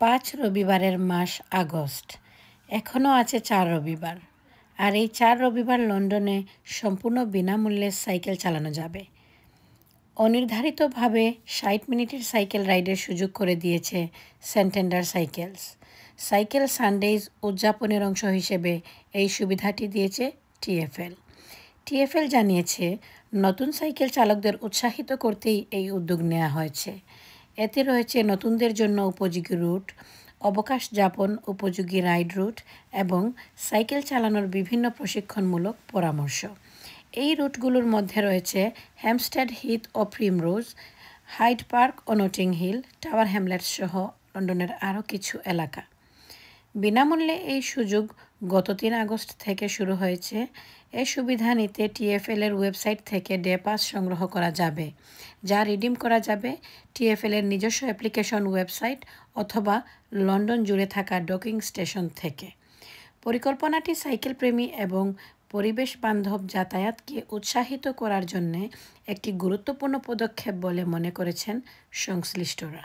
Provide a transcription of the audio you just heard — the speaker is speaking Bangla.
5 রবিবারের মাস আগস্ট। এখনও আছে 4 রবিবার। আর এই 4 রবিবার লন্ডনে সম্পূর্ণ বিনামূল্যে সাইকেল চালানো যাবে। অনির্ধারিতভাবে 60 মিনিটের সাইকেল রাইডের সুযোগ করে দিয়েছে স্যান্টেন্ডার সাইকেলস। সাইকেল সানডেজ উদযাপনের অংশ হিসেবে এই সুবিধাটি দিয়েছে টিএফএল। টিএফএল জানিয়েছে, নতুন সাইকেল চালকদের উৎসাহিত করতেই এই উদ্যোগ নেওয়া হয়েছে। এতে রয়েছে নতুনদের জন্য উপযোগী রুট, অবকাশ যাপন উপযোগী রাইড রুট এবং সাইকেল চালানোর বিভিন্ন প্রশিক্ষণমূলক পরামর্শ। এই রুটগুলোর মধ্যে রয়েছে হ্যামস্টেড হিথ ও প্রিমরোজ, হাইড পার্ক ও নটিং হিল, টাওয়ার হ্যামলেটস সহ লন্ডনের আরও কিছু এলাকা। বিনামূল্যে এই সুযোগ গত 3 আগস্ট থেকে শুরু হয়েছে। এই সুবিধা নিতে টিএফএল-এর ওয়েবসাইট থেকে ডে পাস সংগ্রহ করা যাবে, যা রিডিম করা যাবে টিএফএল-এর নিজস্ব অ্যাপ্লিকেশন, ওয়েবসাইট অথবা লন্ডন জুড়ে থাকা ডকিং স্টেশন থেকে। পরিকল্পনাটি সাইকেল প্রেমী এবং পরিবেশ বান্ধব যাতায়াতকে উৎসাহিত করার জন্য একটি গুরুত্বপূর্ণ পদক্ষেপ বলে মনে করেছেন সংশ্লিষ্টরা।